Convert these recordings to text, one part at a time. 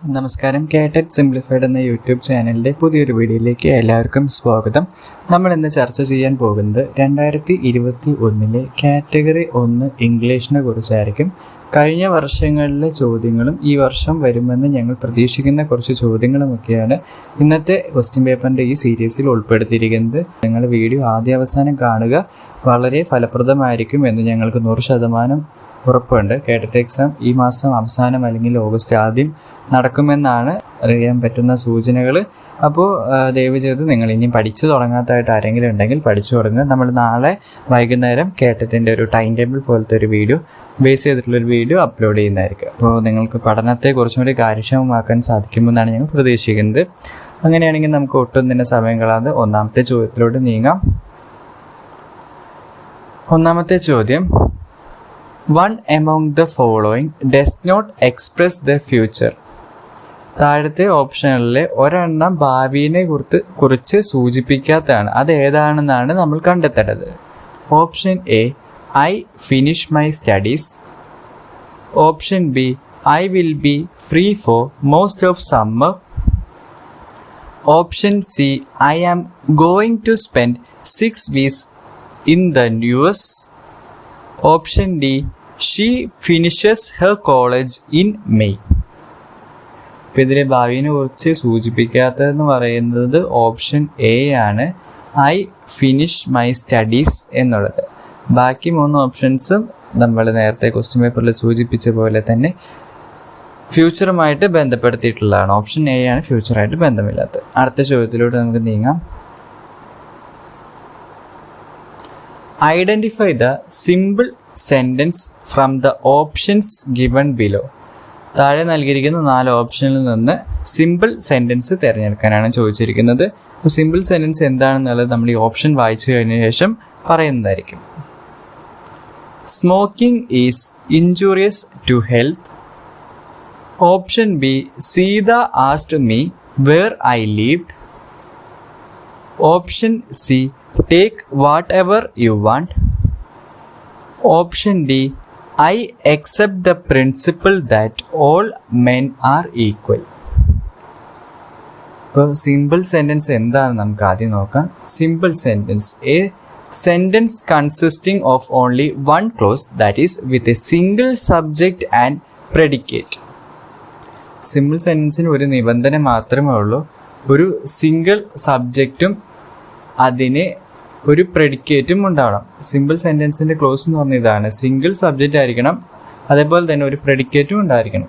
നമസ്കാരം. കേട്ടറ്റ് സിംപ്ലിഫൈഡ് എന്ന യൂട്യൂബ് ചാനലിൻ്റെ പുതിയൊരു വീഡിയോയിലേക്ക് എല്ലാവർക്കും സ്വാഗതം. നമ്മൾ ഇന്ന് ചർച്ച ചെയ്യാൻ പോകുന്നത് 2021 കാറ്റഗറി 1 ഇംഗ്ലീഷിനെ കുറിച്ചായിരിക്കും. കഴിഞ്ഞ വർഷങ്ങളിലെ ചോദ്യങ്ങളും ഈ വർഷം വരുമെന്ന് ഞങ്ങൾ പ്രതീക്ഷിക്കുന്ന കുറച്ച് ചോദ്യങ്ങളുമൊക്കെയാണ് ഇന്നത്തെ ക്വസ്റ്റ്യൻ പേപ്പറിൻ്റെ ഈ സീരീസിൽ ഉൾപ്പെടുത്തിയിരിക്കുന്നത്. നിങ്ങൾ വീഡിയോ ആദ്യാവസാനം കാണുക. വളരെ ഫലപ്രദമായിരിക്കും എന്ന് ഞങ്ങൾക്ക് 100% ഉറപ്പുണ്ട്. കേട്ടറ്റ് എക്സാം ഈ മാസം അവസാനം അല്ലെങ്കിൽ ഓഗസ്റ്റ് ആദ്യം നടക്കുമെന്നാണ് അറിയാൻ പറ്റുന്ന സൂചനകൾ. അപ്പോൾ ദയവ് ചെയ്ത് നിങ്ങൾ ഇനി പഠിച്ചു തുടങ്ങാത്തതായിട്ട് ആരെങ്കിലും ഉണ്ടെങ്കിൽ പഠിച്ചു തുടങ്ങുക. നമ്മൾ നാളെ വൈകുന്നേരം കേട്ടറ്റിൻ്റെ ഒരു ടൈം ടേബിൾ പോലത്തെ ഒരു വീഡിയോ ബേസ് ചെയ്തിട്ടുള്ളൊരു വീഡിയോ അപ്ലോഡ് ചെയ്യുന്നതായിരിക്കും. അപ്പോൾ നിങ്ങൾക്ക് പഠനത്തെ കുറച്ചും കൂടി കാര്യക്ഷമമാക്കാൻ സാധിക്കുമെന്നാണ് ഞങ്ങൾ പ്രതീക്ഷിക്കുന്നത്. അങ്ങനെയാണെങ്കിൽ നമുക്ക് ഒട്ടും തന്നെ സമയം കളയാതെ ഒന്നാമത്തെ ചോദ്യത്തിലോട്ട് നീങ്ങാം. ഒന്നാമത്തെ ചോദ്യം, One among the following does not express the future. താഴത്തെ ഓപ്ഷനിലെ ഒരെണ്ണം ഭാവിയെ കുറിച്ച് സൂചിപ്പിക്കാത്തതാണ്. അത് ഏതാണെന്നാണ് നമ്മൾ കണ്ടെത്തേണ്ടത്. Option A, I finish my studies. Option B, I will be free for most of summer. Option C, I am going to spend 6 weeks in the US. Option D, she finishes her college in May. ഇപ്പം ഇതിലെ ഭാവിയെ കുറിച്ച് സൂചിപ്പിക്കാത്തതെന്ന് പറയുന്നത് option A ആണ്, I finish my studies എന്നുള്ളത്. ബാക്കി 3 ഓപ്ഷൻസും നമ്മൾ നേരത്തെ ക്വസ്റ്റ്യൻ പേപ്പറിൽ സൂചിപ്പിച്ച പോലെ തന്നെ ഫ്യൂച്ചറുമായിട്ട് ബന്ധപ്പെടുത്തിയിട്ടുള്ളതാണ്. ഓപ്ഷൻ എ ആണ് ഫ്യൂച്ചറായിട്ട് ബന്ധമില്ലാത്തത്. അടുത്ത ചോദ്യത്തിലൂടെ നമുക്ക് നീങ്ങാം. Identify the simple sentence from the options given below. താഴെ നൽകിയിരിക്കുന്ന 4 ഓപ്ഷനിൽ നിന്ന് സിമ്പിൾ സെൻറ്റൻസ് തിരഞ്ഞെടുക്കാനാണ് ചോദിച്ചിരിക്കുന്നത്. സിമ്പിൾ സെൻറ്റൻസ് എന്താണെന്നുള്ളത് നമ്മൾ ഈ ഓപ്ഷൻ വായിച്ചു കഴിഞ്ഞ ശേഷം പറയുന്നതായിരിക്കും. Smoking is injurious to health. Option B, Sita asked me where I lived. Option C, take whatever you want. Option D, I accept the principle that all men are equal. ഇപ്പോൾ simple sentence എന്താണെന്ന് നമുക്ക് ആദ്യം നോക്കാം. Simple sentence, a sentence consisting of only one clause that is with a single subject and predicate. Simple സെൻറ്റൻസിന് ഒരു നിബന്ധന മാത്രമേ ഉള്ളൂ. ഒരു സിംഗിൾ സബ്ജക്റ്റും അതിന് ഒരു പ്രെഡിക്കേറ്റും ഉണ്ടാവണം. സിമ്പിൾ സെൻറ്റൻസിൻ്റെ ക്ലോസ് എന്ന് പറഞ്ഞ ഇതാണ്. സിംഗിൾ സബ്ജക്റ്റ് ആയിരിക്കണം, അതേപോലെ തന്നെ ഒരു പ്രെഡിക്കേറ്റും ഉണ്ടായിരിക്കണം.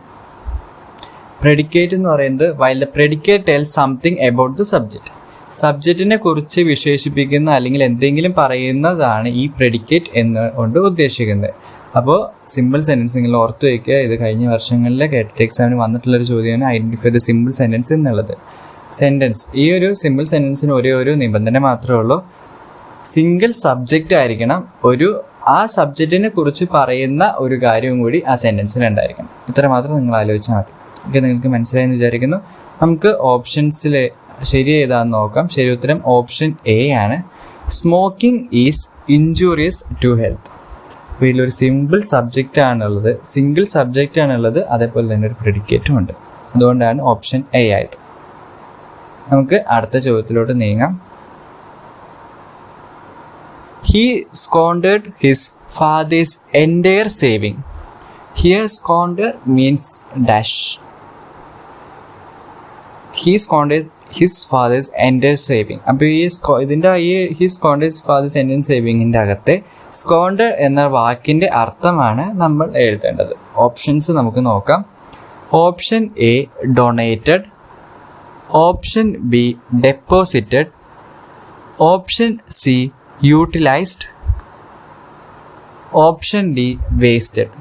പ്രെഡിക്കേറ്റ് എന്ന് പറയുന്നത് while the predicate tell something about the subject. സബ്ജക്റ്റിനെ കുറിച്ച് വിശേഷിപ്പിക്കുന്ന അല്ലെങ്കിൽ എന്തെങ്കിലും പറയുന്നതാണ് ഈ പ്രെഡിക്കേറ്റ് എന്നുകൊണ്ട് ഉദ്ദേശിക്കുന്നത്. അപ്പോൾ സിമ്പിൾ സെൻറ്റൻസ് നിങ്ങൾ ഓർത്ത് വയ്ക്കുക. ഇത് കഴിഞ്ഞ വർഷങ്ങളിലെ കേട്ടറ്റ് എക്സാമിന് വന്നിട്ടുള്ളൊരു ചോദ്യമാണ് ഐഡൻറ്റിഫൈ ദ സിമ്പിൾ സെൻറ്റൻസ് എന്നുള്ളത്. സെൻറ്റൻസ്, ഈ ഒരു സിമ്പിൾ സെൻറ്റൻസിന് ഒരേ ഒരു നിബന്ധന മാത്രമേ ഉള്ളൂ. സിംഗിൾ സബ്ജക്റ്റ് ആയിരിക്കണം, ആ സബ്ജക്റ്റിനെ കുറിച്ച് പറയുന്ന ഒരു കാര്യവും കൂടി ആ സെൻറ്റൻസിൽ ഉണ്ടായിരിക്കണം. ഇത്ര മാത്രം നിങ്ങൾ ആലോചിച്ചാൽ മതി. ഓക്കെ, നിങ്ങൾക്ക് മനസ്സിലായെന്ന് വിചാരിക്കുന്നു. നമുക്ക് ഓപ്ഷൻസിൽ ശരി ഏതാണെന്ന് നോക്കാം. ശരി ഉത്തരം ഓപ്ഷൻ എ ആണ്. Smoking is injurious to health. അപ്പോൾ ഇതിലൊരു സിമ്പിൾ സബ്ജക്റ്റ് ആണുള്ളത്, സിംഗിൾ സബ്ജക്റ്റ് ആണുള്ളത്, അതേപോലെ തന്നെ ഒരു പ്രെഡിക്കേറ്റും ഉണ്ട്. അതുകൊണ്ടാണ് ഓപ്ഷൻ എ ആയത്. നമുക്ക് അടുത്ത ചോദ്യത്തിലോട്ട് നീങ്ങാം. He squandered his father's entire saving. Here squander means dash. He squandered his father's entire saving. അപ്പോൾ ഇതിൻ്റെ he squandered his father's entire savingൻ്റെ അകത്തെ squander എന്ന വാക്കിൻ്റെ അർത്ഥമാണ് നമ്മൾ എഴുതേണ്ടത്. ഓപ്ഷൻസ് നമുക്ക് നോക്കാം. Option A, donated. Option B, deposited. Option C, utilised. Option D, wasted.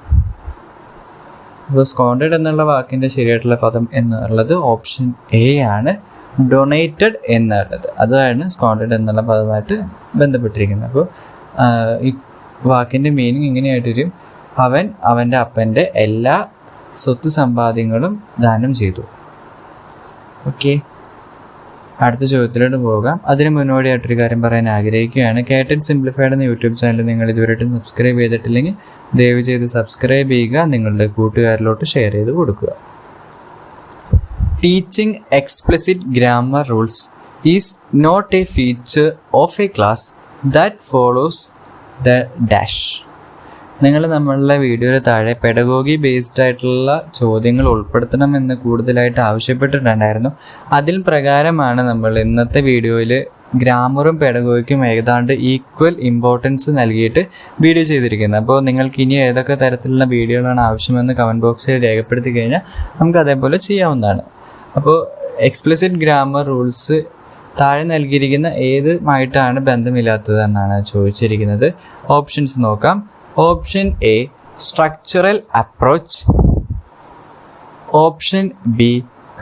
ഇപ്പോൾ സ്കോണ്ടഡ് എന്നുള്ള വാക്കിൻ്റെ ശരിയായിട്ടുള്ള പദം എന്നുള്ളത് ഓപ്ഷൻ എ ആണ്, ഡൊണേറ്റഡ് എന്നുള്ളത്. അതാണ് സ്കോണ്ടഡ് എന്നുള്ള പദമായിട്ട് ബന്ധപ്പെട്ടിരിക്കുന്നത്. അപ്പോൾ ഈ വാക്കിൻ്റെ മീനിങ് ഇങ്ങനെയായിട്ട് വരും: അവൻ അവൻ്റെ അപ്പൻ്റെ എല്ലാ സ്വത്ത് സമ്പാദ്യങ്ങളും ദാനം ചെയ്തു. ഓക്കെ, അടുത്ത ചോദ്യത്തിലോട്ട് പോകാം. അതിന് മുന്നോടിയായിട്ടൊരു കാര്യം പറയാൻ ആഗ്രഹിക്കുകയാണ്. കേട്ടറ്റ് സിംപ്ലിഫൈഡ് എന്ന യൂട്യൂബ് ചാനൽ നിങ്ങൾ ഇതുവരെയായിട്ടും സബ്സ്ക്രൈബ് ചെയ്തിട്ടില്ലെങ്കിൽ ദയവ് ചെയ്ത് സബ്സ്ക്രൈബ് ചെയ്യുക, നിങ്ങളുടെ കൂട്ടുകാരിലോട്ട് ഷെയർ ചെയ്ത് കൊടുക്കുക. teaching explicit grammar rules is not a feature of a class that follows the dash. നിങ്ങൾ നമ്മളുടെ വീഡിയോയിൽ താഴെ പെഡഗോഗി ബേസ്ഡ് ആയിട്ടുള്ള ചോദ്യങ്ങൾ ഉൾപ്പെടുത്തണമെന്ന് കൂടുതലായിട്ട് ആവശ്യപ്പെട്ടിട്ടുണ്ടായിരുന്നു. അതിൽ പ്രകാരമാണ് നമ്മൾ ഇന്നത്തെ വീഡിയോയിൽ ഗ്രാമറും പെഡഗോഗിക്കും ഏതാണ്ട് ഈക്വൽ ഇമ്പോർട്ടൻസ് നൽകിയിട്ട് വീഡിയോ ചെയ്തിരിക്കുന്നത്. അപ്പോൾ നിങ്ങൾക്ക് ഇനി ഏതൊക്കെ തരത്തിലുള്ള വീഡിയോകളാണ് ആവശ്യമെന്ന് കമൻറ്റ് ബോക്സിൽ രേഖപ്പെടുത്തി കഴിഞ്ഞാൽ നമുക്ക് അതേപോലെ ചെയ്യാവുന്നതാണ്. അപ്പോൾ എക്സ്പ്ലിസിറ്റ് ഗ്രാമർ റൂൾസ് താഴെ നൽകിയിരിക്കുന്ന ഏതുമായിട്ടാണ് ബന്ധമില്ലാത്തതെന്നാണ് ചോദിച്ചിരിക്കുന്നത്. ഓപ്ഷൻസ് നോക്കാം. Option A structural approach, option B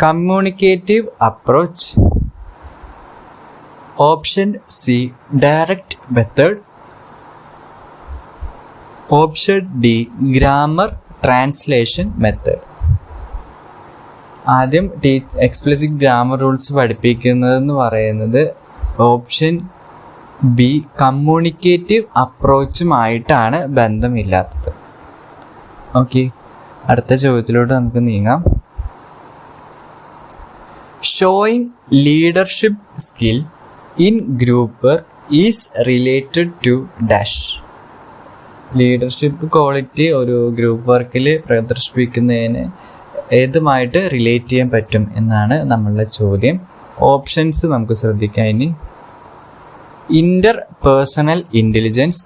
communicative approach, option C direct method, option D grammar translation method. ആദ്യം എക്സ്പ്ലിസിറ്റ് ഗ്രാമർ റൂൾസ് പഠിപ്പിക്കുന്നതെന്ന് പറയുന്നത് ഓപ്ഷൻ ബി കമ്മ്യൂണിക്കേറ്റീവ് അപ്രോച്ചുമായിട്ടാണ് ബന്ധമില്ലാത്തത്. ഓക്കെ, അടുത്ത ചോദ്യത്തിലോട്ട് നമുക്ക് നീങ്ങാം. Showing leadership skill in group is related to dash. Leadership quality ഒരു ഗ്രൂപ്പ് വർക്കിൽ പ്രദർശിപ്പിക്കുന്നതിന് ഏതുമായിട്ട് റിലേറ്റ് ചെയ്യാൻ പറ്റും എന്നാണ് നമ്മളുടെ ചോദ്യം. ഓപ്ഷൻസ് നമുക്ക് ശ്രദ്ധിക്കാം. ഇനി interpersonal intelligence,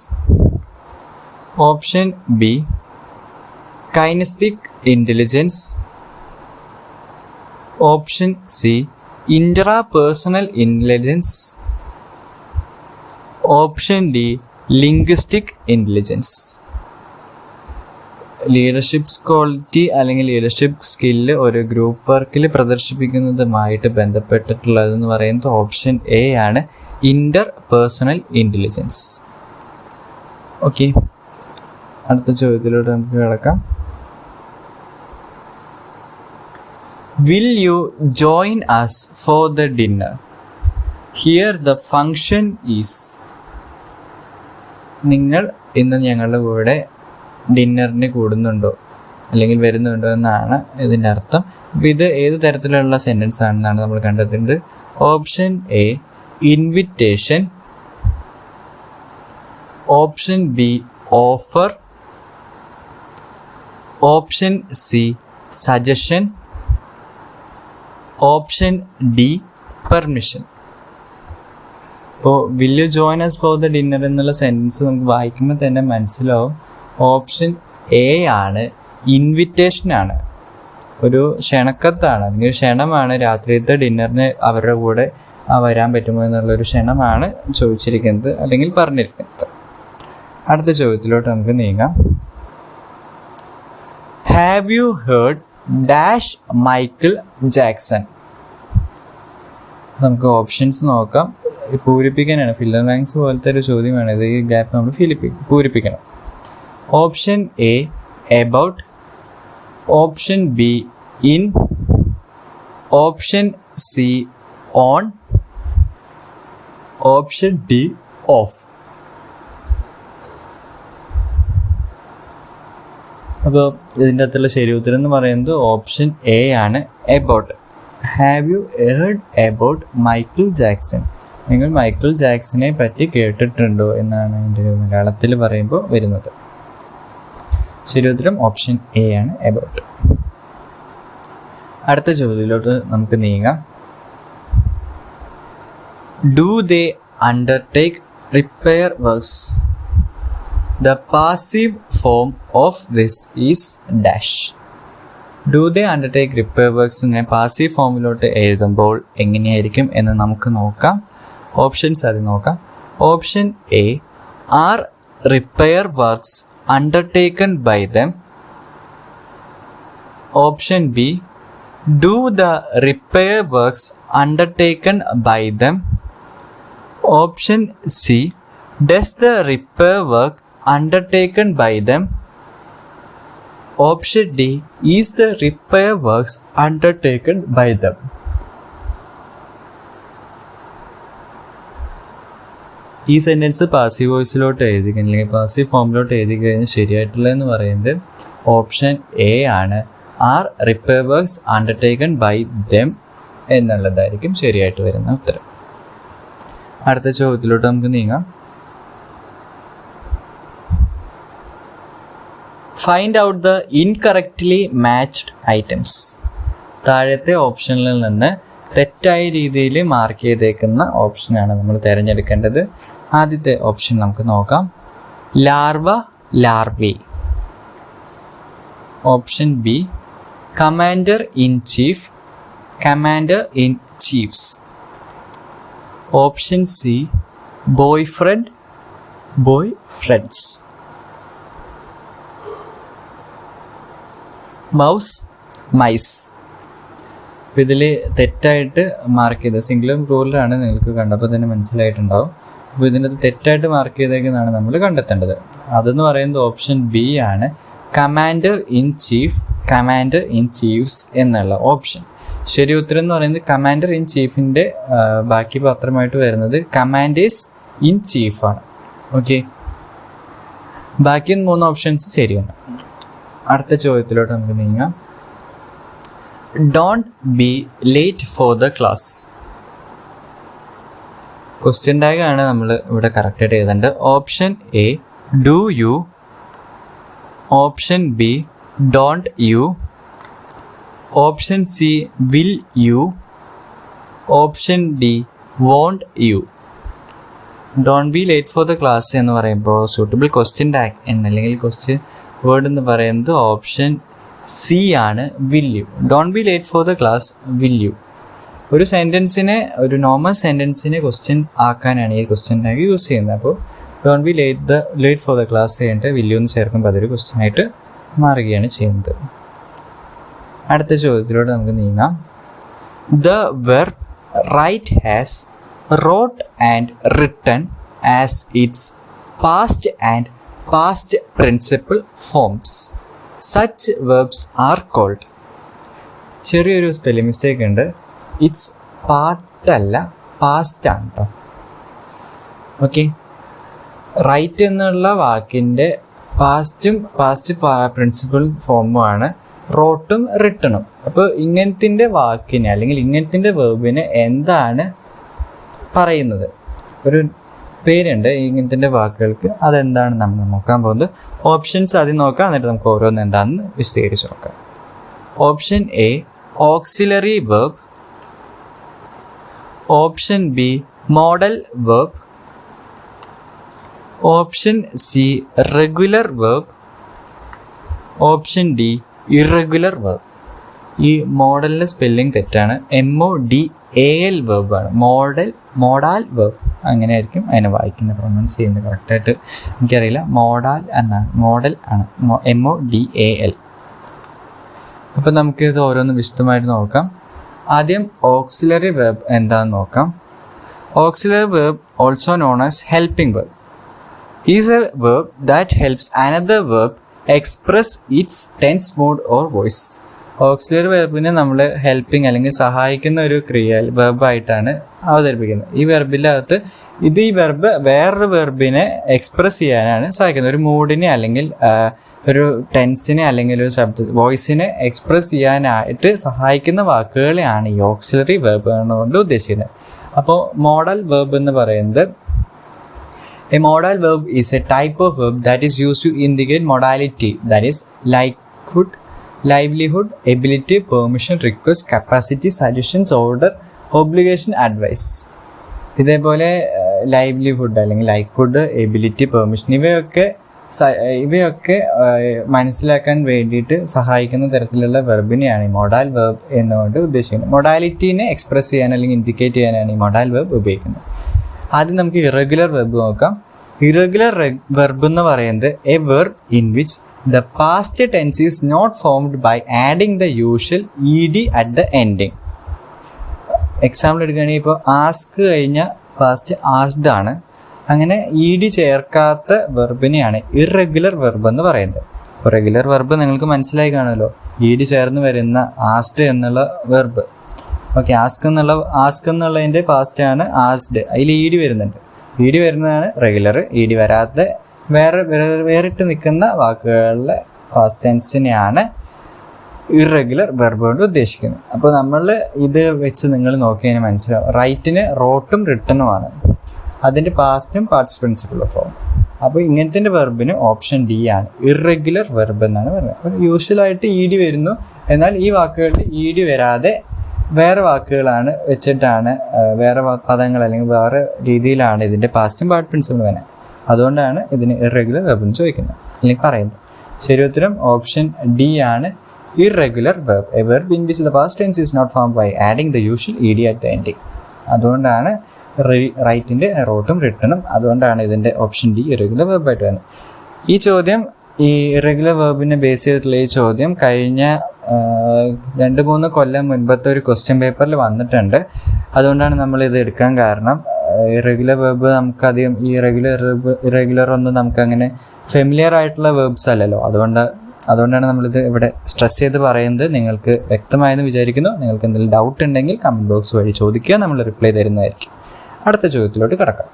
option B kinesthetic intelligence, option C intrapersonal intelligence, option D linguistic intelligence. Leadership quality അല്ലെങ്കിൽ ലീഡർഷിപ്പ് സ്കില്ല് ഒരു ഗ്രൂപ്പ് വർക്കിൽ പ്രദർശിപ്പിക്കുന്നതുമായിട്ട് ബന്ധപ്പെട്ടിട്ടുള്ളതെന്ന് പറയുന്നത് ഓപ്ഷൻ എ ആണ്, ഇന്റർ പേഴ്സണൽ ഇൻ്റലിജൻസ്. ഓക്കെ, അടുത്ത ചോദ്യത്തിലോട്ട് നമുക്ക് കിടക്കാം. Will you join us for the dinner? Here the function is. നിങ്ങൾ ഇന്ന് ഞങ്ങളുടെ കൂടെ ഡിന്നറിന് കൂടുന്നുണ്ടോ അല്ലെങ്കിൽ വരുന്നുണ്ടോ എന്നാണ് ഇതിൻ്റെ അർത്ഥം. അപ്പോൾ ഇത് ഏത് തരത്തിലുള്ള സെൻറ്റൻസ് ആണെന്നാണ് നമ്മൾ കണ്ടെത്തുന്നത്. Option A invitation, option B offer, option C suggestion, option D permission. ഇപ്പോൾ will you join us for the dinner എന്നുള്ള സെൻറ്റൻസ് നമുക്ക് വായിക്കുമ്പോൾ തന്നെ മനസ്സിലാവും ഓപ്ഷൻ എ ആണ്, ഇൻവിറ്റേഷനാണ്, ഒരു ക്ഷണക്കത്താണ് അല്ലെങ്കിൽ ക്ഷണമാണ്. രാത്രിയത്തെ ഡിന്നറിന് അവരുടെ കൂടെ വരാൻ പറ്റുമോ എന്നുള്ളൊരു ക്ഷണമാണ് ചോദിച്ചിരിക്കുന്നത് അല്ലെങ്കിൽ പറഞ്ഞിരിക്കുന്നത്. അടുത്ത ചോദ്യത്തിലോട്ട് നമുക്ക് നീങ്ങാം. Have you heard dash Michael Jackson? നമുക്ക് ഓപ്ഷൻസ് നോക്കാം. പൂരിപ്പിക്കാനാണ്, ഫില്ലർ ബാങ്ക്സ് പോലത്തെ ഒരു ചോദ്യമാണ് ഇത്. ഈ ഗ്യാപ്പ് നമ്മൾ പൂരിപ്പിക്കണം. Option A about, option B in, option C on, option D of. അപ്പോൾ ഇതിൻ്റെ അകത്തുള്ള ശരി ഉത്തരം എന്ന് പറയുന്നത് ഓപ്ഷൻ എ ആണ്, about. Have you heard about Michael Jackson? നിങ്ങൾ മൈക്കിൾ ജാക്സനെ പറ്റി കേട്ടിട്ടുണ്ടോ എന്നാണ് എൻ്റെ മലയാളത്തിൽ പറയുമ്പോൾ വരുന്നത്. ശരി ഉത്തരം ഓപ്ഷൻ എ ആണ്, എബൌട്ട്. അടുത്ത ചോദ്യത്തിലോട്ട് നമുക്ക് നീങ്ങാം. Do they undertake repair works? The passive form of this is dash. Do they undertake repair വർക്ക്സിനെ പാസീവ് ഫോമിലോട്ട് എഴുതുമ്പോൾ എങ്ങനെയായിരിക്കും എന്ന് നമുക്ക് നോക്കാം. ഓപ്ഷൻസ് അത് നോക്കാം. Option A are repair works undertaken by them, option B do the repair works undertaken by them, option C does the repair work undertaken by them, option D is the repair works undertaken by them. ഈ sentence passive വോയിസിലോട്ട് എഴുതി അല്ലെങ്കിൽ passive ഫോമിലോട്ട് എഴുതി കഴിഞ്ഞാൽ ശരിയായിട്ടുള്ളതെന്ന് പറയുന്നത് option A ആണ്, are repair works undertaken by them എന്നുള്ളതായിരിക്കും ശരിയായിട്ട് വരുന്ന ഉത്തരം. അടുത്ത ചോദ്യത്തിലോട്ട് നമുക്ക് നീങ്ങാം. Find out the incorrectly matched items. താഴത്തെ ഓപ്ഷനിൽ നിന്ന് തെറ്റായ രീതിയിൽ മാർക്ക് ചെയ്തേക്കുന്ന ഓപ്ഷനാണ് നമ്മൾ തിരഞ്ഞെടുക്കേണ്ടത്. ആദ്യത്തെ ഓപ്ഷൻ നമുക്ക് നോക്കാം. Larva, larvae. Option B commander in chief, commander in chiefs. Option C boy friend, boy friends. Mouse, mice. അപ്പോൾ ഇതിൽ തെറ്റായിട്ട് മാർക്ക് ചെയ്ത് സിംഗുലർ പ്ലൂറലാണ്, നിങ്ങൾക്ക് കണ്ടപ്പോൾ തന്നെ മനസ്സിലായിട്ടുണ്ടാവും. അപ്പോൾ ഇതിൻ്റെ തെറ്റായിട്ട് മാർക്ക് ചെയ്തേക്കുന്നതാണ് നമ്മൾ കണ്ടെത്തേണ്ടത്. അതെന്ന് പറയുന്നത് ഓപ്ഷൻ ബി ആണ്, commander in chief, commander in chiefs എന്നുള്ള ഓപ്ഷൻ. ശരി ഉത്തരം എന്ന് പറയുന്നത് കമാൻഡർ ഇൻ ചീഫിൻ്റെ ബാക്കി പത്രമായിട്ട് വരുന്നത് കമാൻഡേഴ്സ് ഇൻ ചീഫാണ്. ഓക്കെ, ബാക്കി 3 ഓപ്ഷൻസ് ശരിയാണ്. അടുത്ത ചോദ്യത്തിലോട്ട് നമുക്ക് നീങ്ങാം. Don't be late for the class. Question ടാഗാണ് നമ്മൾ ഇവിടെ കറക്റ്റായിട്ട് എഴുതേണ്ടത്. Option A do you, option B don't you, option C will you, option D won't you. Don't be late for the class എന്ന് പറയുമ്പോൾ സൂട്ടബിൾ ക്വസ്റ്റ്യൻ ടാഗ് എന്നല്ലെങ്കിൽ question word എന്ന് പറയുന്നത് ഓപ്ഷൻ സി ആണ്, will you. Don't be late for the class, will you. ഒരു സെൻറ്റൻസിനെ, ഒരു normal സെൻറ്റൻസിനെ question ആക്കാനാണ് ഈ ക്വസ്റ്റ്യൻ ടാഗ് യൂസ് ചെയ്യുന്നത്. അപ്പോൾ don't be late for the class ചെയ്യേണ്ട വിൽ യു എന്ന് ചേർക്കുമ്പോൾ അതൊരു ക്വസ്റ്റ്യൻ ആയിട്ട് മാറുകയാണ് ചെയ്യുന്നത്. അടുത്ത ചോദ്യത്തിലൂടെ നമുക്ക് നീങ്ങാം. The verb write has wrote and written as its past and past principle forms. Such verbs are called. ചെറിയൊരു സ്പെല്ലിംഗ് മിസ്റ്റേക്ക് ഉണ്ട്. ഇറ്റ്സ് പാർട്ടല്ല, പാസ്റ്റ് ആണ് കേട്ടോ. ഓക്കെ, റൈറ്റ് എന്നുള്ള വാക്കിൻ്റെ പാസ്റ്റ് പ്രിൻസിപ്പൽ ഫോമുമാണ് റോട്ടും റിട്ടണും. അപ്പോൾ ഇങ്ങനത്തിൻ്റെ വാക്കിനെ അല്ലെങ്കിൽ ഇങ്ങനത്തിൻ്റെ വെർബിനെ എന്താണ് പറയുന്നത്? ഒരു പേരുണ്ട് ഇങ്ങനത്തിൻ്റെ വാക്കുകൾക്ക്, അതെന്താണ് നമ്മൾ നോക്കാൻ പോകുന്നത്. ഓപ്ഷൻസ് ആദ്യം നോക്കാം, എന്നിട്ട് നമുക്ക് ഓരോന്ന് എന്താണെന്ന് വിശദീകരിച്ച് നോക്കാം. Option A auxiliary verb, option B modal verb, option C regular verb, option D irregular verb. ഈ മോഡലിൻ്റെ സ്പെല്ലിംഗ് തെറ്റാണ്, MODAL വെർബാണ്. മോഡാൽ വെർബ് അങ്ങനെ ആയിരിക്കും അതിനെ വായിക്കുന്നത്, പ്രൊനൗൺസ് ചെയ്യുന്നത് കറക്റ്റായിട്ട് എനിക്കറിയില്ല. മോഡാൽ എന്നാണ്, മോഡൽ ആണ്, MODAL. അപ്പോൾ നമുക്കിത് ഓരോന്ന് വിശദമായിട്ട് നോക്കാം. ആദ്യം ഓക്സിലറി വെർബ് എന്താണെന്ന് നോക്കാം. Auxiliary verb also known as helping verb is a verb that helps another verb express its tense mood or voice. Auxiliary വെർബിനെ നമ്മൾ ഹെൽപ്പിംഗ് അല്ലെങ്കിൽ സഹായിക്കുന്ന ഒരു വെർബായിട്ടാണ് അവതരിപ്പിക്കുന്നത്. ഈ വെർബിൻ്റെ അകത്ത് ഈ വെർബ് വേറൊരു വെർബിനെ എക്സ്പ്രസ് ചെയ്യാനാണ് സഹായിക്കുന്നത്. ഒരു മൂഡിനെ അല്ലെങ്കിൽ ഒരു ടെൻസിനെ അല്ലെങ്കിൽ ഒരു വോയിസിനെ എക്സ്പ്രസ് ചെയ്യാനായിട്ട് സഹായിക്കുന്ന വാക്കുകളെയാണ് ഈ ഓക്സിലറി വെർബ് എന്നുകൊണ്ട് ഉദ്ദേശിക്കുന്നത്. അപ്പോൾ മോഡൽ വെർബ് എന്ന് പറയുന്നത്, a modal verb is a type of verb that is used to indicate modality, that is likelihood, livelihood, ability, permission, request, capacity, suggestions, order, obligation, advice. ഇതേപോലെ livelihood അല്ലെങ്കിൽ ലൈക്ക്ഹുഡ്, ability, permission ഇവയൊക്കെ മനസ്സിലാക്കാൻ വേണ്ടിയിട്ട് സഹായിക്കുന്ന തരത്തിലുള്ള വെർബിനെയാണ് ഈ മൊഡാൽ വെർബ് എന്നുകൊണ്ട് ഉദ്ദേശിക്കുന്നത്. മൊഡാലിറ്റീനെ എക്സ്പ്രസ് ചെയ്യാൻ അല്ലെങ്കിൽ ഇൻഡിക്കേറ്റ് ചെയ്യാനാണ് ഈ മൊഡാൽ വെർബ് ഉപയോഗിക്കുന്നത്. ആദ്യം നമുക്ക് ഇറഗുലർ വെർബ് നോക്കാം. ഇറഗുലർ വെർബ് എന്ന് പറയുന്നത് A verb in which the past tense is not formed by adding the usual ed at the ending. Example എടുക്കുകയാണെങ്കിൽ ഇപ്പോൾ ആസ്ക് കഴിഞ്ഞാൽ പാസ്റ്റ് ആസ്ഡ് ആണ്. അങ്ങനെ ed ചേർക്കാത്ത വെർബിനെയാണ് ഇറഗുലർ വെർബ് എന്ന് പറയുന്നത്. ഇപ്പോൾ റെഗുലർ വെർബ് നിങ്ങൾക്ക് മനസ്സിലായി കാണുമല്ലോ, ed ചേർന്ന് വരുന്ന ആസ്ഡ് എന്നുള്ള വെർബ്. ഓക്കെ, ആസ്ക് എന്നുള്ളതിൻ്റെ പാസ്റ്റ് ആണ് ആസ്ഡ്, അതിൽ ed വരുന്നുണ്ട്. ed വരുന്നതാണ് റെഗുലർ. ed വരാത്ത വേറിട്ട് നിൽക്കുന്ന വാക്കുകളിലെ പാസ്റ്റ് ടെൻസിനെയാണ് ഇറഗുലർ വെർബ് കൊണ്ട് ഉദ്ദേശിക്കുന്നത്. അപ്പോൾ നമ്മൾ ഇത് വെച്ച് നിങ്ങൾ നോക്കിയതിന് മനസ്സിലാവും. റൈറ്റിന് റോട്ടും റിട്ടനുമാണ്, അതിൻ്റെ പാസ്റ്റും പാർട്ടിസിപ്പിൾ ഫോം. അപ്പോൾ ഇങ്ങനത്തെ വെർബിന് ഓപ്ഷൻ ഡി ആണ് ഇറഗുലർ വെർബ് എന്നാണ് പറയുന്നത്. അപ്പോൾ യൂഷ്വലായിട്ട് ഇ ഡി വരുന്നു, എന്നാൽ ഈ വാക്കുകളിൽ ഇ ഡി വരാതെ വേറെ വാക്കുകളാണ് വെച്ചിട്ടാണ്, വേറെ പദങ്ങൾ അല്ലെങ്കിൽ വേറെ രീതിയിലാണ് ഇതിൻ്റെ പാസ്റ്റും പാർട്ടിസിപ്പിൾ വരുന്നത്. അതുകൊണ്ടാണ് ഇതിന് ഇറഗുലർ വെർബ് എന്ന് ചോദിക്കുന്നത് അല്ലെങ്കിൽ പറയുന്നത്. ശരി ഉത്തരം ഓപ്ഷൻ ഡി ആണ് irregular verb, a verb in which the past tense is not formed by adding the usual ed at the ending. അതുകൊണ്ടാണ് റൈറ്റിൻ്റെ റോട്ടും റിട്ടണും, അതുകൊണ്ടാണ് ഇതിൻ്റെ ഓപ്ഷൻ ഡി ഇറഗുലർ വെർബായിട്ട് വരുന്നത്. ഈ ചോദ്യം, ഈ ഇറഗുലർ വെർബിനെ ബേസ് ചെയ്തിട്ടുള്ള ഈ ചോദ്യം കഴിഞ്ഞ 2-3 കൊല്ലം മുൻപത്തെ ഒരു ക്വസ്റ്റ്യൻ പേപ്പറിൽ വന്നിട്ടുണ്ട്. അതുകൊണ്ടാണ് നമ്മളിത് എടുക്കാൻ കാരണം. ഇറഗുലർ വെർബ് നമുക്കധികം ഈ ഇറഗുലർ ഒന്നും നമുക്കങ്ങനെ ഫെമിലിയർ ആയിട്ടുള്ള വെർബ്സ് അല്ലല്ലോ. അതുകൊണ്ടാണ് നമ്മളിത് ഇവിടെ സ്ട്രെസ് ചെയ്ത് പറയുന്നത്. നിങ്ങൾക്ക് വ്യക്തമായെന്ന് വിചാരിക്കുന്നു. നിങ്ങൾക്ക് എന്തെങ്കിലും ഡൗട്ട് ഉണ്ടെങ്കിൽ കമൻറ്റ് ബോക്സ് വഴി ചോദിക്കുക, നമ്മൾ റിപ്ലൈ തരുന്നതായിരിക്കും. അടുത്ത ചോദ്യത്തിലോട്ട് കിടക്കാം.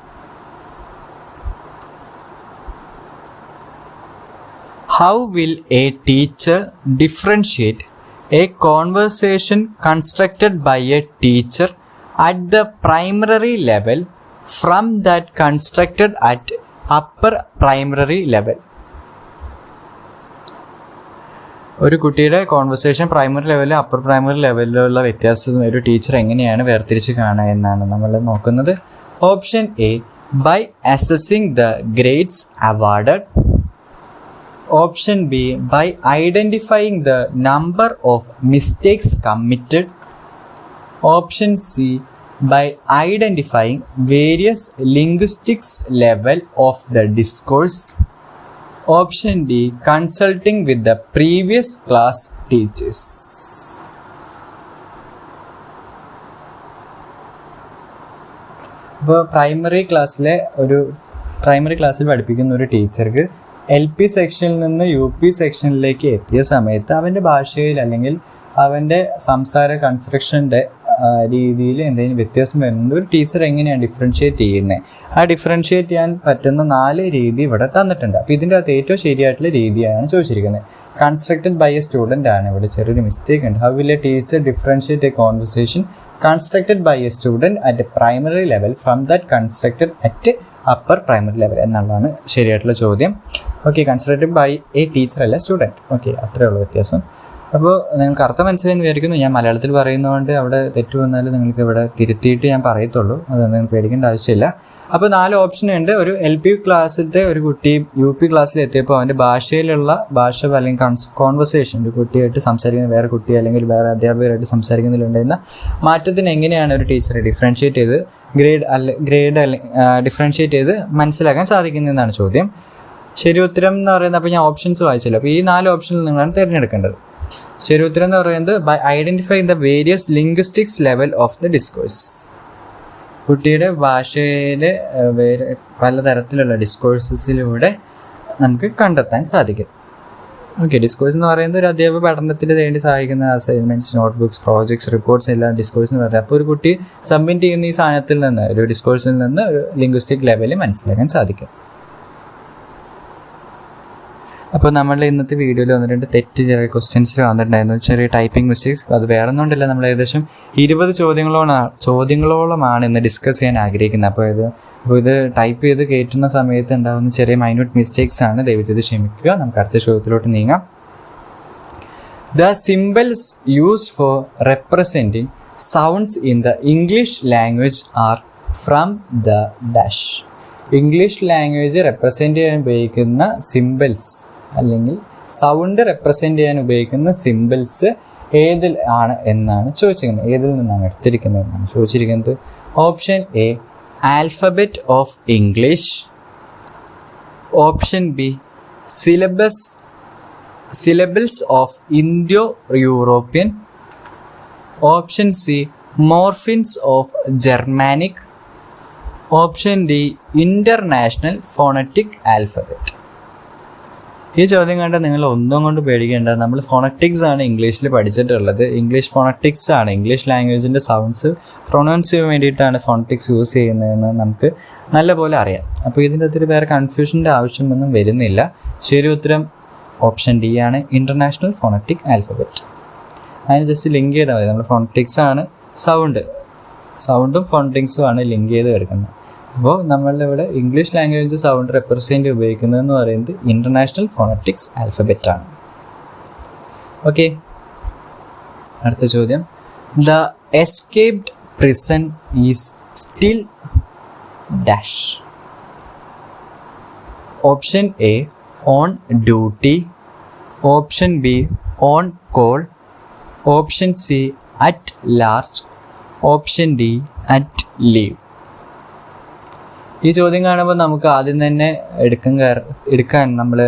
How will a teacher differentiate a conversation constructed by a teacher at the primary level from that constructed at upper primary level? ഒരു കുട്ടിയുടെ കോൺവെർസേഷൻ പ്രൈമറി ലെവലിൽ അപ്പർ പ്രൈമറി ലെവലിലുള്ള വ്യത്യാസം ഒരു ടീച്ചർ എങ്ങനെയാണ് വേർതിരിച്ച് കാണുക എന്നാണ് നമ്മൾ നോക്കുന്നത്. Option A, by assessing the grades awarded. Option B, by identifying the number of mistakes committed. Option C, by identifying various linguistics level of the discourse. Option D, consulting with the previous class teachers. ഇപ്പോൾ primary ക്ലാസ്സിൽ പഠിപ്പിക്കുന്ന ഒരു ടീച്ചർക്ക് LP സെക്ഷനിൽ നിന്ന് UP സെക്ഷനിലേക്ക് എത്തിയ സമയത്ത് അവൻ്റെ ഭാഷയിൽ അല്ലെങ്കിൽ അവൻ്റെ സംസാര കൺസ്ട്രക്ഷൻ്റെ രീതിയിൽ എന്തെങ്കിലും വ്യത്യാസം വരുന്നത് ഒരു ടീച്ചർ എങ്ങനെയാണ് ഡിഫറൻഷ്യേറ്റ് ചെയ്യുന്നത്? ആ ഡിഫറൻഷ്യേറ്റ് ചെയ്യാൻ പറ്റുന്ന 4 രീതി ഇവിടെ തന്നിട്ടുണ്ട്. അപ്പോൾ ഇതിൻ്റെ അകത്ത് ഏറ്റവും ശരിയായിട്ടുള്ള രീതിയാണ് ചോദിച്ചിരിക്കുന്നത്. കൺസ്ട്രക്റ്റഡ് ബൈ എ സ്റ്റുഡൻ്റ് ആണ്. ഇവിടെ ചെറിയൊരു മിസ്റ്റേക്ക് ഉണ്ട്. How will a teacher differentiate a conversation constructed by a student at primary level from that constructed at upper primary level എന്നുള്ളതാണ് ശരിയായിട്ടുള്ള ചോദ്യം. Okay, constructed by a teacher അല്ല student. Okay, അത്രയേ ഉള്ളൂ വ്യത്യാസം. അപ്പോൾ നിങ്ങൾക്ക് അർത്ഥം മനസ്സിലായെന്ന് വിചാരിക്കുന്നു. ഞാൻ മലയാളത്തിൽ പറയുന്നതുകൊണ്ട് അവിടെ തെറ്റ് വന്നാൽ നിങ്ങൾക്ക് ഇവിടെ തിരുത്തിയിട്ട് ഞാൻ പറയത്തുള്ളൂ. അതൊന്നും നിങ്ങൾക്ക് പേടിക്കേണ്ട ആവശ്യമില്ല. അപ്പോൾ 4 ഓപ്ഷൻ ഉണ്ട്. ഒരു LP ക്ലാസ്സിലത്തെ ഒരു കുട്ടി UP ക്ലാസ്സിൽ എത്തിയപ്പോൾ അവൻ്റെ ഭാഷ അല്ലെങ്കിൽ കോൺവെർസേഷൻ ഒരു കുട്ടിയായിട്ട് സംസാരിക്കുന്ന വേറെ കുട്ടി അല്ലെങ്കിൽ വേറെ അധ്യാപകരായിട്ട് സംസാരിക്കുന്നതിലുണ്ടായിരുന്ന മാറ്റത്തിന് എങ്ങനെയാണ് ഒരു ടീച്ചറെ ഡിഫറൻഷ്യേറ്റ് ചെയ്ത് ഡിഫറൻഷ്യേറ്റ് ചെയ്ത് മനസ്സിലാക്കാൻ സാധിക്കുന്നതെന്നാണ് ചോദ്യം. ശരി ഉത്തരം എന്ന് പറയുന്നത്, അപ്പോൾ ഞാൻ ഓപ്ഷൻസ് വായിച്ചല്ലോ. അപ്പോൾ ഈ 4 ഓപ്ഷനിൽ നിങ്ങളാണ് തിരഞ്ഞെടുക്കേണ്ടത്. ശരി ഉത്തരം എന്ന് പറയുന്നത് by identifying the various linguistics level of the discourse. കുട്ടിയുടെ ഭാഷയിലെ പലതരത്തിലുള്ള ഡിസ്കോഴ്സസിലൂടെ നമുക്ക് കണ്ടെത്താൻ സാധിക്കും. ഓക്കെ, ഡിസ്കോഴ്സ് എന്ന് പറയുന്നത് ഒരു അധ്യാപക പഠനത്തിന് വേണ്ടി സഹായിക്കുന്ന അസൈൻമെൻറ്റ്സ്, നോട്ട്ബുക്സ്, പ്രോജക്ട്സ്, റിപ്പോർട്ട്സ് എല്ലാം ഡിസ്കോഴ്സ് എന്ന് പറയുന്നത്. അപ്പോൾ ഒരു കുട്ടി സബ്മിറ്റ് ചെയ്യുന്ന ഈ സാധനത്തിൽ നിന്ന്, ഒരു ഡിസ്കോഴ്സിൽ നിന്ന് ഒരു ലിംഗ്വിസ്റ്റിക് ലെവലിൽ മനസ്സിലാക്കാൻ സാധിക്കും. അപ്പോൾ നമ്മളുടെ ഇന്നത്തെ വീഡിയോയിൽ 1-2 ചെറിയ ക്വസ്റ്റ്യൻസിൽ വന്നിട്ടുണ്ടായിരുന്നു, ചെറിയ ടൈപ്പിംഗ് മിസ്റ്റേക്സ്. അത് വേറെ ഒന്നുകൊണ്ടില്ല, നമ്മൾ ഏകദേശം 20 ചോദ്യങ്ങളോളമാണ് ഇന്ന് ഡിസ്കസ് ചെയ്യാൻ ആഗ്രഹിക്കുന്നത്. അപ്പോൾ ഇത് ടൈപ്പ് ചെയ്ത് കയറ്റുന്ന സമയത്ത് ഉണ്ടാകുന്ന ചെറിയ മൈന്യൂട്ട് മിസ്റ്റേക്സ് ആണ്, ദയവ് ചെയ്ത് ക്ഷമിക്കുക. നമുക്ക് അടുത്ത ചോദ്യത്തിലോട്ട് നീങ്ങാം. The symbols used for representing sounds in the English language are from the dash. English language represent ചെയ്യാൻ ഉപയോഗിക്കുന്ന സിംബൽസ് അല്ലെങ്കിൽ സൗണ്ട് റെപ്രസെൻറ്റ് ചെയ്യാൻ ഉപയോഗിക്കുന്ന സിംബൽസ് ഏതിൽ ആണ് എന്നാണ് ചോദിച്ചിരിക്കുന്നത്. ഏതിൽ നിന്നാണ് എടുത്തിരിക്കുന്നത് എന്നാണ് ചോദിച്ചിരിക്കുന്നത്. Option A, alphabet of English. Option B, syllables of Indo European. Option C, morphemes of Germanic. Option D, international phonetic alphabet. ഈ ചോദ്യം കണ്ടാൽ നിങ്ങൾ ഒന്നും കൊണ്ട് പേടിക്കേണ്ട. നമ്മൾ ഫോണറ്റിക്സ് ആണ് ഇംഗ്ലീഷിൽ പഠിച്ചിട്ടുള്ളത്. ഇംഗ്ലീഷ് ഫോണറ്റിക്സ് ആണ്, ഇംഗ്ലീഷ് ലാംഗ്വേജിൻ്റെ സൗണ്ട്സ് പ്രൊനൗൺസ് ചെയ്യാൻ വേണ്ടിയിട്ടാണ് ഫോണറ്റിക്സ് യൂസ് ചെയ്യുന്നതെന്ന് നമുക്ക് നല്ലപോലെ അറിയാം. അപ്പോൾ ഇതിൻ്റെ അകത്തൊരു വേറെ കൺഫ്യൂഷൻ്റെ ആവശ്യമൊന്നും വരുന്നില്ല. ശരി ഉത്തരം ഓപ്ഷൻ ഡി ആണ്, ഇൻ്റർനാഷണൽ ഫോണറ്റിക് ആൽഫബറ്റ്. അതിന് ജസ്റ്റ് ലിങ്ക് ചെയ്താൽ മതി. നമ്മൾ ഫോണറ്റിക്സ് ആണ് സൗണ്ടും ഫോണറ്റിക്സും ആണ് ലിങ്ക് ചെയ്ത് കിടക്കുന്നത്. അപ്പോൾ നമ്മളിവിടെ ഇംഗ്ലീഷ് ലാംഗ്വേജ് സൗണ്ട് റെപ്രസെൻ്റ് ഉപയോഗിക്കുന്നതെന്ന് പറയുന്നത് ഇൻ്റർനാഷണൽ ഫോണറ്റിക്സ് ആൽഫബറ്റാണ്. ഓക്കെ, അടുത്ത ചോദ്യം. The escaped prison is still dash. Option A on duty, option B on call, option C at large, option D at leave. ഈ ചോദ്യം കാണുമ്പോൾ നമുക്ക് ആദ്യം തന്നെ എടുക്കാൻ നമ്മൾ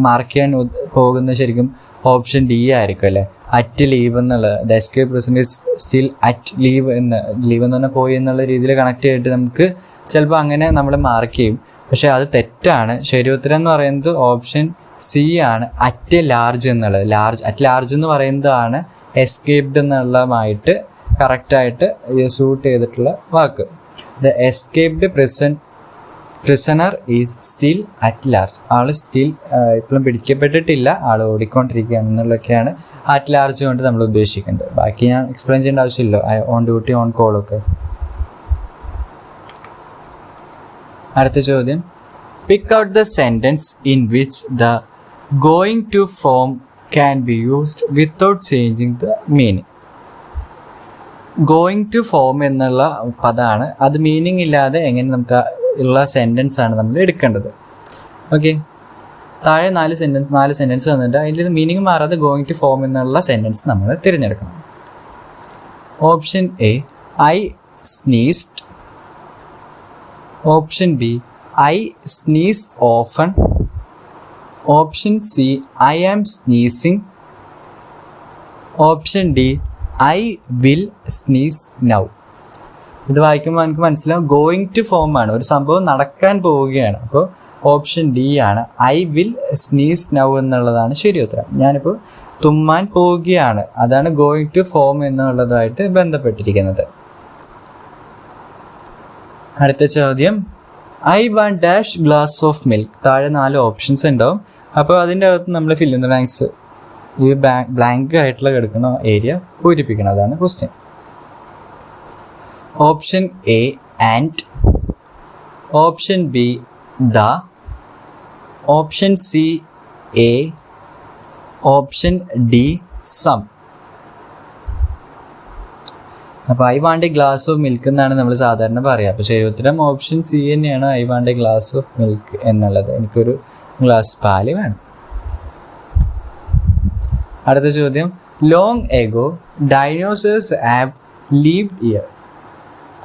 മാർക്ക് ചെയ്യാൻ പോകുന്നത് ശരിക്കും ഓപ്ഷൻ ഡി ആയിരിക്കും അല്ലേ, അറ്റ് ലീവ് എന്നുള്ളത്. The escape prison is still at leave എന്ന് പറഞ്ഞാൽ പോയി എന്നുള്ള രീതിയിൽ കണക്ട് ചെയ്തിട്ട് നമുക്ക് ചിലപ്പോൾ അങ്ങനെ നമ്മൾ മാർക്ക് ചെയ്യും. പക്ഷേ അത് തെറ്റാണ്. ശരി ഉത്തരം എന്ന് പറയുന്നത് ഓപ്ഷൻ സി ആണ്, അറ്റ് ലാർജ് എന്നുള്ളത്. അറ്റ് ലാർജ് എന്ന് പറയുന്നതാണ് എസ്കേപ്ഡ് എന്നുള്ളതുമായിട്ട് കറക്റ്റായിട്ട് സൂട്ട് ചെയ്തിട്ടുള്ള വാക്ക്. The escaped prisoner is still at large. ആൾ സ്റ്റിൽ ഇപ്പോഴും പിടിക്കപ്പെട്ടിട്ടില്ല, ആൾ ഓടിക്കൊണ്ടിരിക്കുകയാണ് എന്നുള്ളതൊക്കെയാണ് അറ്റ് ലാർജ് കൊണ്ട് നമ്മൾ ഉദ്ദേശിക്കുന്നത്. ബാക്കി ഞാൻ എക്സ്പ്ലെയിൻ ചെയ്യേണ്ട ആവശ്യമില്ല, ഓൺ ഡ്യൂട്ടി ഓൺ കോളൊക്കെ. അടുത്ത ചോദ്യം. Pick out the sentence in which the going to form can be used without changing the meaning. Going to form എന്നുള്ള പദമാണ്, അത് മീനിങ് ഇല്ലാതെ എങ്ങനെ നമുക്ക് ഉള്ള സെൻറ്റൻസ് ആണ് നമ്മൾ എടുക്കേണ്ടത്. ഓക്കെ, താഴെ നാല് സെൻറ്റൻസ് തന്നിട്ട് അതിൽ മീനിങ് മാറാതെ ഗോയിങ് ടു ഫോം എന്നുള്ള സെൻറ്റൻസ് നമ്മൾ തിരഞ്ഞെടുക്കണം. Option A I sneezed, option B I sneeze often, option C I am sneezing, option D I will sneeze now. ഇത് വായിക്കുമ്പോൾ നമുക്ക് മനസ്സിലാവും ഗോയിങ് ടു ഫോം ആണ്, ഒരു സംഭവം നടക്കാൻ പോവുകയാണ്. അപ്പോൾ ഓപ്ഷൻ ഡി ആണ്, ഐ വിൽ സ്നീസ് നൗ എന്നുള്ളതാണ് ശരി ഉത്തരം. ഞാനിപ്പോൾ തുമ്മാൻ പോവുകയാണ്, അതാണ് ഗോയിങ് ടു ഫോം എന്നുള്ളതായിട്ട് ബന്ധപ്പെട്ടിരിക്കുന്നത്. അടുത്ത ചോദ്യം. I want dash glass of milk. താഴെ 4 ഓപ്ഷൻസ് ഉണ്ടാവും. അപ്പോൾ അതിൻ്റെ അകത്ത് നമ്മൾ ഫിൽ ഇൻ ദ ബ്ലാങ്ക്സ്, ഈ ബ്ലാങ്ക് ആയിട്ടുള്ള കിടക്കുന്ന ഏരിയ പൂരിപ്പിക്കണം, അതാണ് question. Option A and, option B the, option C a, option D some. അപ്പോൾ I want a glass of milk എന്നാണ് നമ്മൾ സാധാരണ പറയുക. അപ്പോൾ ശരി ഉത്തരം ഓപ്ഷൻ സി തന്നെയാണ്, I want a glass of milk എന്നുള്ളത്. എനിക്കൊരു ഗ്ലാസ് പാല് വേണം. അടുത്ത ചോദ്യം. Long ago dinosaurs have lived here.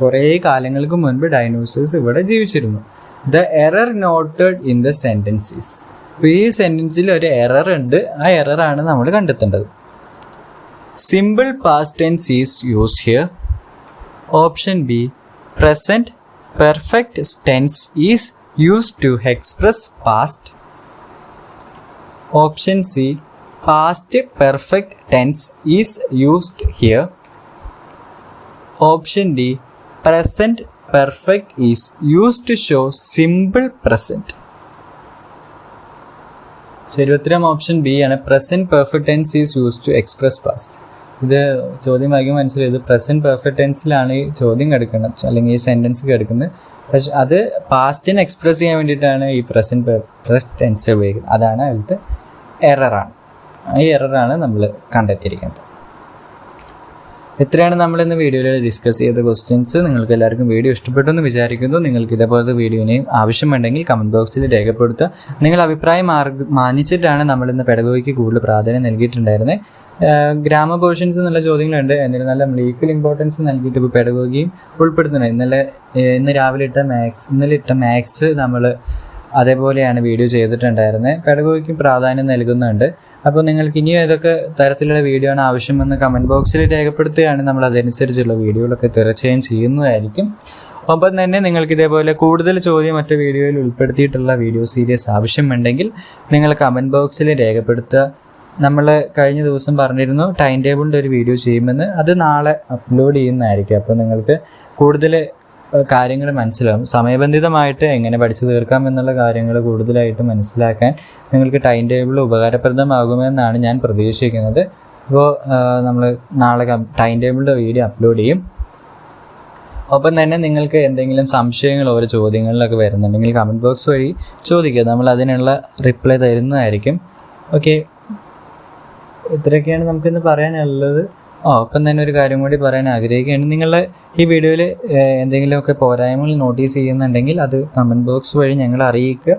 കുറേ കാലങ്ങൾക്ക് മുൻപ് ഡൈനോസേഴ്സ് ഇവിടെ ജീവിച്ചിരുന്നു. The error noted in the sentences. അപ്പോൾ ഈ സെൻറ്റൻസിൽ ഒരു എറർ ഉണ്ട്, ആ എററാണ് നമ്മൾ കണ്ടെത്തേണ്ടത്. Simple past tense is used here. Option B present perfect tense is used to express past. Option C past perfect tense is used here. Option D present perfect is used to show simple present. ശരി ഉത്തരം option B ആണ്, present perfect tense is used to express past. ഇത് ചോദ്യം വായിക്കുമ്പോൾ മനസ്സിലായി, ഇത് present perfect ടെൻസിലാണ് ഈ ചോദ്യം കിടക്കുന്നത്, അല്ലെങ്കിൽ ഈ സെൻറ്റൻസ് കിടക്കുന്നത്. പക്ഷെ അത് പാസ്റ്റിനെ എക്സ്പ്രസ് ചെയ്യാൻ വേണ്ടിയിട്ടാണ് ഈ പ്രസൻറ്റ് പെർഫെക്റ്റ് ടെൻസ് ഉപയോഗിക്കുന്നത്. അതാണ് അതിലത്തെ എററാണ്. ഈ എററാണ് നമ്മൾ കണ്ടെത്തിയിരിക്കുന്നത്. ഇത്രയാണ് നമ്മളിന്ന് വീഡിയോയിൽ ഡിസ്കസ് ചെയ്ത ക്വസ്റ്റ്യൻസ്. നിങ്ങൾക്ക് എല്ലാവർക്കും വീഡിയോ ഇഷ്ടപ്പെട്ടു എന്ന് വിചാരിക്കുന്നു. നിങ്ങൾക്ക് ഇതേപോലത്തെ വീഡിയോനെയും ആവശ്യമുണ്ടെങ്കിൽ കമൻറ്റ് ബോക്സിൽ രേഖപ്പെടുത്തുക. നിങ്ങൾ അഭിപ്രായം മാനിച്ചിട്ടാണ് നമ്മളിന്ന് പെഡഗോഗിക്ക് കൂടുതൽ പ്രാധാന്യം നൽകിയിട്ടുണ്ടായിരുന്നത്. ഗ്രാമ പോർഷൻസ് എന്നുള്ള ചോദ്യങ്ങളുണ്ട്, എന്നിരുന്നാലും നമ്മൾ ഈക്വൽ ഇമ്പോർട്ടൻസ് നൽകിയിട്ട് ഇപ്പോൾ പെഡഗോഗിയും ഉൾപ്പെടുത്തുന്നുണ്ട്. ഇന്ന് രാവിലെ ഇട്ട മാത്സ് നമ്മൾ അതേപോലെയാണ് വീഡിയോ ചെയ്തിട്ടുണ്ടായിരുന്നത്. പെഡഗോഗിക്കും പ്രാധാന്യം നൽകുന്നുണ്ട്. അപ്പോൾ നിങ്ങൾക്ക് ഇനിയും ഏതൊക്കെ തരത്തിലുള്ള വീഡിയോ ആണ് ആവശ്യമെന്ന് കമൻറ്റ് ബോക്സിൽ രേഖപ്പെടുത്തുകയാണ്. നമ്മൾ അതനുസരിച്ചുള്ള വീഡിയോകളൊക്കെ തീർച്ചയായും ചെയ്യുന്നതായിരിക്കും. ഒപ്പം തന്നെ നിങ്ങൾക്ക് ഇതേപോലെ കൂടുതൽ ചോദ്യം മറ്റു വീഡിയോയിൽ ഉൾപ്പെടുത്തിയിട്ടുള്ള വീഡിയോ സീരീസ് ആവശ്യമുണ്ടെങ്കിൽ നിങ്ങൾ കമൻറ്റ് ബോക്സിൽ രേഖപ്പെടുത്തുക. നമ്മൾ കഴിഞ്ഞ ദിവസം പറഞ്ഞിരുന്നു ടൈം ടേബിളിൻ്റെ ഒരു വീഡിയോ ചെയ്യുമെന്ന്, അത് നാളെ അപ്ലോഡ് ചെയ്യുന്നതായിരിക്കും. അപ്പോൾ നിങ്ങൾക്ക് കൂടുതൽ കാര്യങ്ങൾ മനസ്സിലാവും. സമയബന്ധിതമായിട്ട് എങ്ങനെ പഠിച്ചു തീർക്കാം എന്നുള്ള കാര്യങ്ങൾ കൂടുതലായിട്ട് മനസ്സിലാക്കാൻ നിങ്ങൾക്ക് ടൈം ടേബിൾ ഉപകാരപ്രദമാകുമെന്നാണ് ഞാൻ പ്രതീക്ഷിക്കുന്നത്. അപ്പോൾ നമ്മൾ നാളെ ടൈം ടേബിളിൻ്റെ വീഡിയോ അപ്ലോഡ് ചെയ്യും. ഒപ്പം തന്നെ നിങ്ങൾക്ക് എന്തെങ്കിലും സംശയങ്ങൾ ഓരോ ചോദ്യങ്ങളിലൊക്കെ വരുന്നുണ്ടെങ്കിൽ കമൻറ്റ് ബോക്സ് വഴി ചോദിക്കുക, നമ്മൾ അതിനുള്ള റിപ്ലൈ തരുന്നതായിരിക്കും. ഓക്കെ, ഇത്രയൊക്കെയാണ് നമുക്കിന്ന് പറയാനുള്ളത്. ഒപ്പം തന്നെ ഒരു കാര്യം കൂടി പറയാൻ ആഗ്രഹിക്കുകയാണ്. നിങ്ങളുടെ ഈ വീഡിയോയിൽ എന്തെങ്കിലുമൊക്കെ പോരായ്മകൾ നോട്ടീസ് ചെയ്യുന്നുണ്ടെങ്കിൽ അത് കമൻറ്റ് ബോക്സ് വഴി ഞങ്ങളെ അറിയിക്കുക.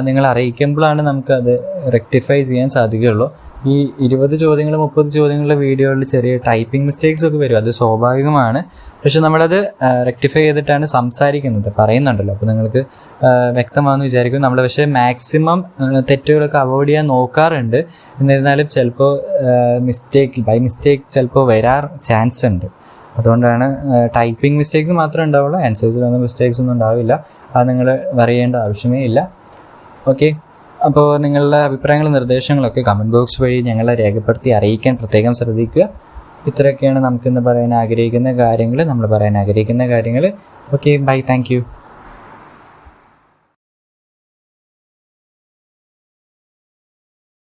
നിങ്ങൾ അറിയിക്കുമ്പോഴാണ് നമുക്കത് റെക്ടിഫൈ ചെയ്യാൻ സാധിക്കുകയുള്ളൂ. ഈ 20 ചോദ്യങ്ങൾ 30 ചോദ്യങ്ങളുടെ വീഡിയോകളിൽ ചെറിയ ടൈപ്പിംഗ് മിസ്റ്റേക്സ് ഒക്കെ വരും, അത് സ്വാഭാവികമാണ്. പക്ഷെ നമ്മളത് റെക്ടിഫൈ ചെയ്തിട്ടാണ് സംസാരിക്കുന്നത്, പറയുന്നുണ്ടല്ലോ. അപ്പോൾ നിങ്ങൾക്ക് വ്യക്തമാണെന്ന് വിചാരിക്കും. നമ്മൾ പക്ഷേ മാക്സിമം തെറ്റുകളൊക്കെ അവോയ്ഡ് ചെയ്യാൻ നോക്കാറുണ്ട്. എന്നിരുന്നാലും ചിലപ്പോൾ ബൈ മിസ്റ്റേക്ക് ചിലപ്പോൾ വരാൻ ചാൻസ് ഉണ്ട്. അതുകൊണ്ടാണ് ടൈപ്പിംഗ് മിസ്റ്റേക്സ് മാത്രമേ ഉണ്ടാവുള്ളൂ, ആൻസേഴ്സിലൊന്നും മിസ്റ്റേക്സ് ഒന്നും ഉണ്ടാവില്ല. അത് നിങ്ങൾ പറയേണ്ട ആവശ്യമേ ഇല്ല. ഓക്കെ, അപ്പോൾ നിങ്ങളുടെ അഭിപ്രായങ്ങളും നിർദ്ദേശങ്ങളൊക്കെ കമൻറ്റ് ബോക്സ് വഴി ഞങ്ങളെ രേഖപ്പെടുത്തി അറിയിക്കാൻ പ്രത്യേകം ശ്രദ്ധിക്കുക. ഇത്രയൊക്കെയാണ് നമുക്കിന്ന് പറയാൻ ആഗ്രഹിക്കുന്ന കാര്യങ്ങൾ. Okay, bye, thank U.